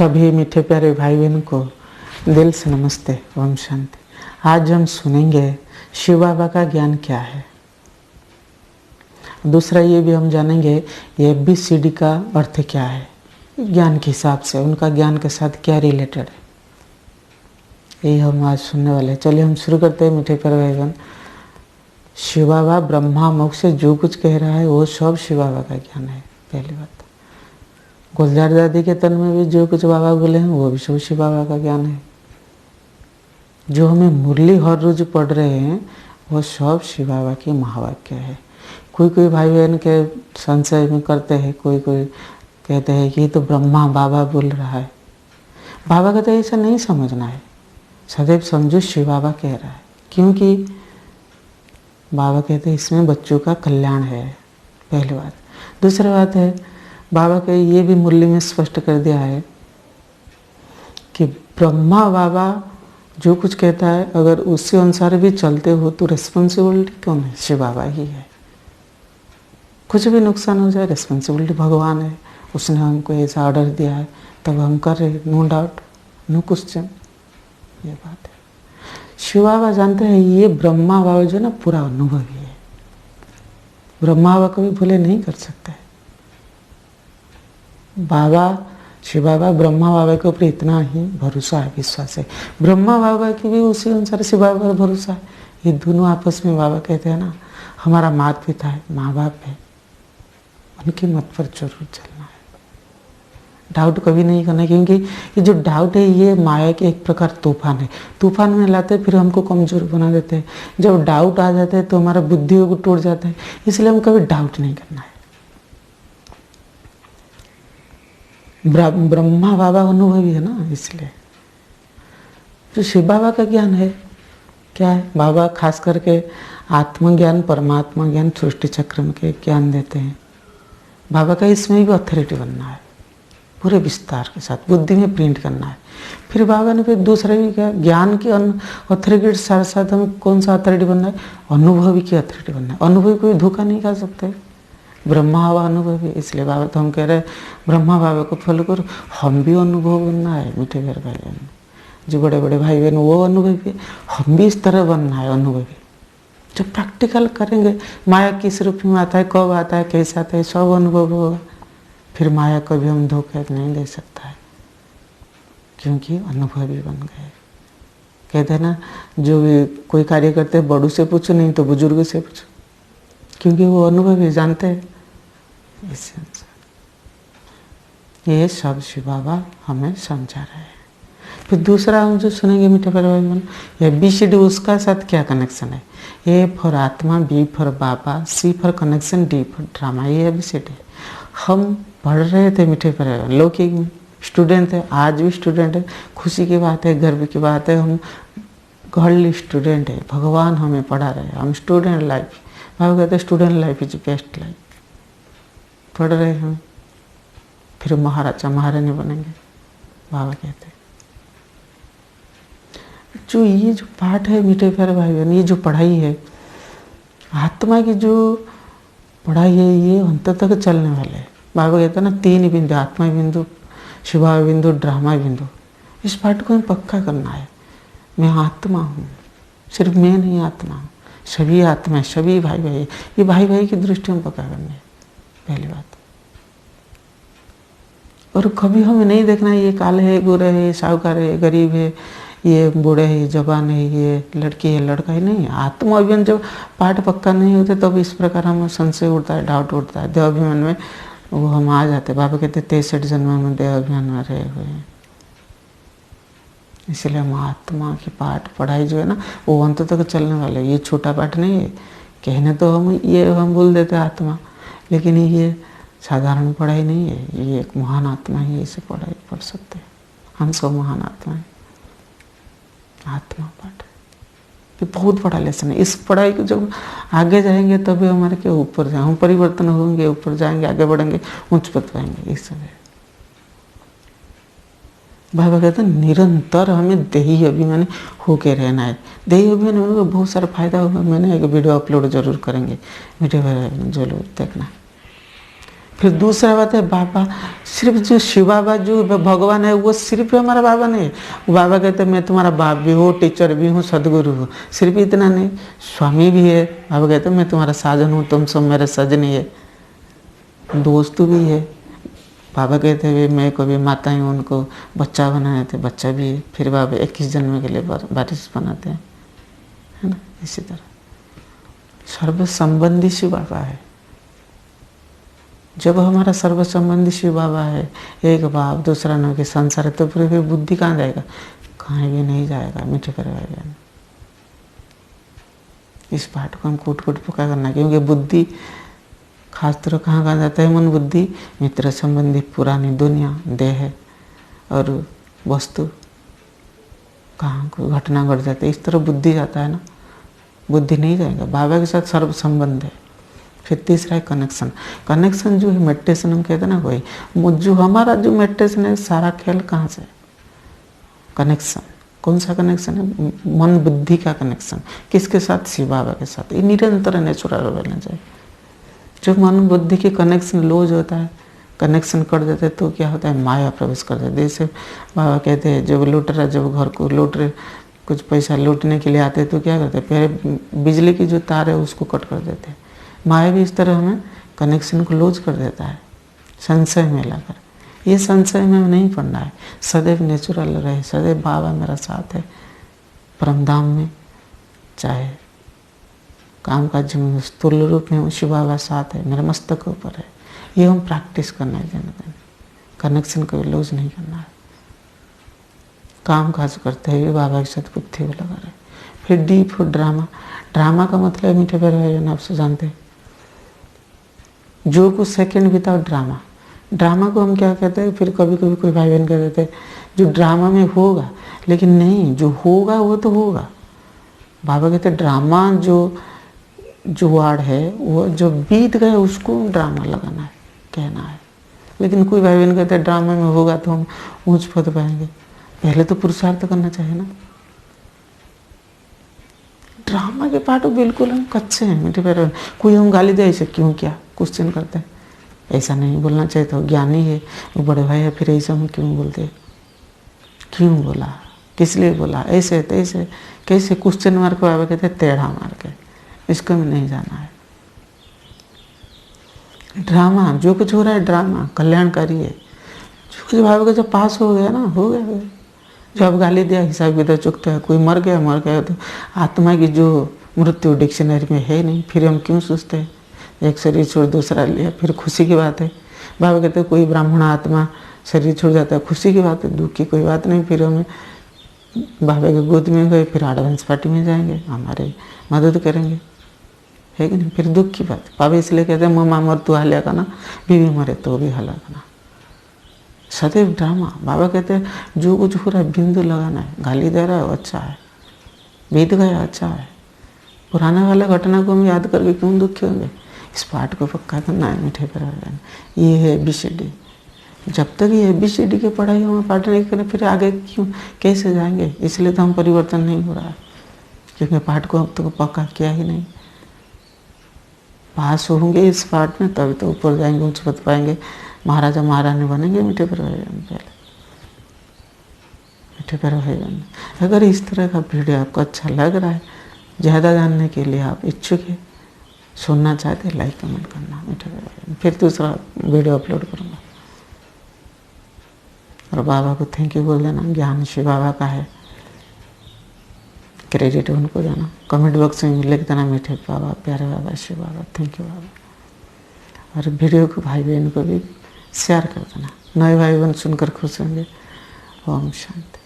सभी मीठे प्यारे भाई बहन को दिल से नमस्ते, ओम शांति। आज हम सुनेंगे शिव बाबा का ज्ञान क्या है। दूसरा ये भी हम जानेंगे ये ABCD का अर्थ क्या है, ज्ञान के हिसाब से उनका ज्ञान के साथ क्या रिलेटेड है, यही हम आज सुनने वाले हैं। चलिए हम शुरू करते हैं मीठे प्यारे भाई बहन। शिव बाबा ब्रह्मा मुख से जो कुछ कह रहा है वो सब शिव बाबा का ज्ञान है। पहली बात, गुलजार दादी के तन में भी जो कुछ बाबा बोले हैं वो भी सब शिव बाबा का ज्ञान है। जो हमें मुरली हर रोज पढ़ रहे हैं वो सब शिव बाबा की महावाक्य है। कोई भाई बहन के संशय में करते हैं, कोई कहते हैं कि ये तो ब्रह्मा बाबा बोल रहा है। बाबा का तो ऐसा नहीं समझना है, सदैव समझो शिव बाबा कह रहा है, क्योंकि बाबा कहते हैं इसमें बच्चों का कल्याण है। पहली बात। दूसरी बात है, बाबा के ये भी मुरली में स्पष्ट कर दिया है कि ब्रह्मा बाबा जो कुछ कहता है अगर उसी अनुसार भी चलते हो तो रिस्पॉन्सिबिलिटी कौन है? शिव बाबा ही है। कुछ भी नुकसान हो जाए रिस्पॉन्सिबिलिटी भगवान है, उसने हमको ऐसा ऑर्डर दिया है तब हम कर रहे, नो डाउट, नो क्वेश्चन। ये बात है। शिव बाबा जानते हैं ये ब्रह्मा बाबा जो ना पूरा अनुभवी है, ब्रह्मा बाबा कभी भूले नहीं कर सकते। बाबा शिव बाबा ब्रह्मा बाबा के ऊपर इतना ही भरोसा है, विश्वास है। ब्रह्मा बाबा की भी उसी अनुसार शिव बाबा पर भरोसा है। ये दोनों आपस में बाबा कहते हैं ना, हमारा माता पिता है, माँ बाप है, उनके मत पर जरूर चलना है, डाउट कभी नहीं करना है। क्योंकि ये जो डाउट है ये माया के एक प्रकार तूफान है, तूफान में लाते फिर हमको कमजोर बना देते हैं। जब डाउट आ जाता है तो हमारा बुद्धि को टूट जाता है, इसलिए हम कभी डाउट नहीं करना है। ब्रह्मा बाबा अनुभवी है ना, इसलिए जो शिव बाबा का ज्ञान है क्या है, बाबा खास करके आत्मज्ञान परमात्मा ज्ञान सृष्टि चक्र में के ज्ञान देते हैं। बाबा का इसमें भी अथॉरिटी बनना है, पूरे विस्तार के साथ बुद्धि में प्रिंट करना है। फिर बाबा ने फिर दूसरा भी क्या, ज्ञान की अथॉरिटी के साथ साथ हमें कौन सा अथॉरिटी बनना है? अनुभवी की अथॉरिटी बनना है। अनुभवी कोई धोखा नहीं खा सकते। ब्रह्मा बाबा अनुभवी, इसलिए बाबा तो हम कह रहे हैं ब्रह्मा बाबा को फॉलो करो। हम भी अनुभव बनना है मीठे प्यारे भाई बहन, जो बड़े बड़े भाई बहन वो अनुभवी है, हम भी इस तरह बनना है अनुभवी। जब प्रैक्टिकल करेंगे माया किस रूप में आता है, कब आता है, कैसे आता है, सब अनुभव होगा। फिर माया को भी हम धोखा नहीं दे सकता है, क्योंकि अनुभवी बन गए। कहते हैं ना, जो भी कोई कार्य करते हैं बड़ों से पूछो, नहीं तो बुजुर्ग से पूछो, क्योंकि वो अनुभवी जानते हैं। इस ये सब शिव बाबा हमें समझा रहे हैं। फिर दूसरा हम जो सुनेंगे मीठे प्यारे भाई बहन, ABCD उसका साथ क्या कनेक्शन है? A फॉर आत्मा, B for Baba, C for connection, D for drama. ये ABCD हम पढ़ रहे थे मीठे प्यारे भाई बहन, लौकिक में स्टूडेंट है, आज भी स्टूडेंट है। खुशी की बात है, गर्व की बात है, हम गर्ल स्टूडेंट है, भगवान हमें पढ़ा रहे हैं, हम स्टूडेंट लाइफ। बाबा कहते हैं student life is best life. पढ़ रहे हैं, फिर महाराजा महारानी बनेंगे, बाबा कहते हैं। जो ये जो पाठ है मीठे प्यारे भाई बहन, ये जो पढ़ाई है आत्मा की, जो पढ़ाई है ये अंत तक चलने वाले है। बाबा कहते हैं ना, 3 बिंदु, आत्मा बिंदु, शिवा बिंदु, ड्रामा बिंदु। इस पाठ को हमें पक्का करना है। मैं आत्मा हूँ, सिर्फ मैं नहीं आत्मा हूँ, सभी आत्मा है, सभी भाई भाई। ये भाई भाई की दृष्टि में पक्का करनी है, पहली बात। और कभी हमें नहीं देखना है ये काले है, गोरे है, साहूकार है, गरीब है, ये बूढ़े है, जवान है, ये लड़की है, लड़का है, नहीं। आत्माभिमान जब पाठ पक्का नहीं होते तब इस प्रकार हमें संशय उठता है, डाउट उठता है, देहाभिमान में वो हम आ जाते। बाबा कहते 63 जन्म में देहाभिमान में रहे हुए हैं। इसलिए हम आत्मा की पाठ पढ़ाई जो है ना वो अंत तक चलने वाले। ये छोटा पाठ नहीं है, कहने तो हम बोल देते आत्मा, लेकिन ये साधारण पढ़ाई नहीं है, ये एक महान आत्मा ही इसे पढ़ाई पढ़ सकते हैं। हम सब महान आत्मा है। आत्मा पाठ ये बहुत बड़ा लेसन है। इस पढ़ाई को जब आगे जाएंगे तभी हमारे के ऊपर जाए, हम परिवर्तन होंगे, ऊपर जाएंगे, आगे बढ़ेंगे, उच्च पद पाएंगे। इस समय बाबा कहते हैं निरंतर हमें देही अभिमानी होके रहना है। देही अभिमानी होने का बहुत सारा फायदा होगा। मैंने एक वीडियो अपलोड जरूर करेंगे, वीडियो जरूर देखना। फिर दूसरा बात है बाबा, सिर्फ जो शिव बाबा जो भगवान है वो सिर्फ हमारा बाबा नहीं है। वो बाबा कहते हैं मैं तुम्हारा बाप भी हूँ, टीचर भी हूँ, सदगुरु हूँ। सिर्फ इतना नहीं, स्वामी भी है। बाबा कहते हैं मैं तुम्हारा साजन हूँ, तुम सब मेरे सजनी है। दोस्त भी है। बाबा कहते हैं मैं कभी माता हूँ, उनको बच्चा बनाए थे, बच्चा भी है। फिर बाबा 21 जन्म के लिए वारिस बनाते हैं, है ना। इसी तरह सर्व संबंधी शिव बाबा है। जब हमारा सर्व संबंधी शिव बाबा है, एक बाप दूसरा न कि संसार है, तो फिर बुद्धि कहाँ जाएगा? कहीं भी नहीं जाएगा। मीठे प्यारे भाई बहन, इस पाठ को हम कूट कूट पका करना, क्योंकि बुद्धि खासतौर कहाँ कहाँ जाता है? मन बुद्धि मित्र संबंधी पुरानी दुनिया, देह और वस्तु, कहाँ कोई घटना घट जाती है, इस तरह बुद्धि जाता है ना। बुद्धि नहीं जाएगा। बाबा के साथ सर्व संबंध है। फिर तीसरा है कनेक्शन। कनेक्शन जो है मेडिटेशन हम कहते हैं ना, वही जो हमारा जो मेडिटेशन है, सारा खेल कहाँ से? कनेक्शन। कौन सा कनेक्शन है? मन बुद्धि का कनेक्शन। किसके साथ? शिव बाबा के साथ। ये निरंतर नेचुरल रहना चाहिए। जब मन बुद्धि के कनेक्शन लूज होता है, कनेक्शन कट जाता है, तो क्या होता है? माया प्रवेश कर जाती है। जैसे बाबा कहते हैं जब लुटेरा जब घर को लूट रहे, कुछ पैसा लूटने के लिए आते हैं, तो क्या करते हैं? पहले बिजली की जो तार है उसको कट कर देते हैं। माया भी इस तरह हमें कनेक्शन को लूज कर देता है, संशय में लाकर। ये संशय में नहीं पड़ना है। सदैव नेचुरल रहे, सदैव बाबा मेरा साथ है, परमधाम में चाहे काम काज में स्थूल रूप में शिव बाबा साथ है, मेरे मस्तक के ऊपर है। ये हम प्रैक्टिस करना है दिन दिन। कनेक्शन को लूज नहीं करना है। काम काज करते हुए बाबा के साथ बुद्धि को लगा रहे। फिर डीप हो ड्रामा। ड्रामा का मतलब मीठे प्यारे भाई बहन आपसे जानते हैं, जो कुछ सेकंड विदाउट ड्रामा। ड्रामा को हम क्या कहते हैं? फिर कभी कभी कोई भाई बहन कह देते हैं जो ड्रामा में होगा, लेकिन नहीं, जो होगा वो तो होगा। बाबा कहते हैं ड्रामा जो वर्ड है वो जो बीत गए उसको ड्रामा लगाना है, कहना है। लेकिन कोई भाई बहन कहते हैं ड्रामा में होगा तो हम ऊंच पद पाएंगे। पहले तो पुरुषार्थ करना चाहिए ना। ड्रामा के पार्ट बिल्कुल हम कच्चे हैं मीठे प्यारे। कोई हम गाली दे ऐसे क्यों, क्या क्वेश्चन करते हैं? ऐसा नहीं बोलना चाहिए था, ज्ञानी है वो बड़े भाई है, फिर ऐसा हम क्यों बोलते? क्यों बोला, किस लिए बोला, ऐसे तैसे कैसे? क्वेश्चन मार के बाबा कहते हैं टेढ़ा मार के, इसको में नहीं जाना है। ड्रामा जो कुछ हो रहा है ड्रामा कल्याणकारी है। जो कुछ बाबा का जब पास हो गया ना, हो गया। जो अब गाली दिया हिसाब किताब चुकता है। कोई मर गया तो आत्मा की जो मृत्यु डिक्शनरी में है नहीं, फिर हम क्यों सोचते हैं? एक शरीर छोड़ दूसरा लिया, फिर खुशी की बात है। बाबा कहते हैं कोई ब्राह्मण आत्मा शरीर छोड़ जाता है, खुशी की बात है, दुख की कोई बात नहीं। फिर हमें बाबा के गोद में गए, फिर एडवांस पार्टी में जाएंगे, हमारे मदद करेंगे, है कि नहीं? फिर दुख की बात। बाबा इसलिए कहते हैं मम्मा मर तू हल्या का ना, बीवी मरे तो भी हला करना। सदैव ड्रामा। बाबा कहते हैं जो कुछ हो रहा है बिंदु लगाना है। गाली दे रहा है अच्छा है, बीत गया अच्छा है, पुराने वाले घटना को हम याद करके क्यों दुखी होंगे? इस पाठ को पक्का करना है मीठे प्यारे। ये है ABCD। जब तक ये ABCD की पढ़ाई हम पाठ नहीं करें, फिर आगे क्यों कैसे जाएंगे? इसलिए तो हम परिवर्तन नहीं हो रहा है, क्योंकि पाठ को अब तक पक्का किया ही नहीं। पास होंगे इस पाठ में तभी तो ऊपर जाएंगे, उच्च पद पाएंगे, महाराजा महारानी बनेंगे मीठे प्यारे भाई बहन। पहले मीठे प्यारे भाई बहन, अगर इस तरह का वीडियो आपको अच्छा लग रहा है, ज़्यादा जानने के लिए आप इच्छुक है, सुनना चाहते हैं, लाइक कमेंट करना मीठे प्यारे भाई बहन। फिर दूसरा वीडियो अपलोड करूँगा। और बाबा को थैंक यू बोल देना। ज्ञान शिव बाबा का है, क्रेडिट उनको देना। कमेंट बॉक्स में लिख देना मीठे बाबा, प्यारे बाबा, शिव बाबा, थैंक यू बाबा। और वीडियो को भाई बहन को भी शेयर कर देना। नए भाई बहन सुनकर खुश होंगे। ओम शांति।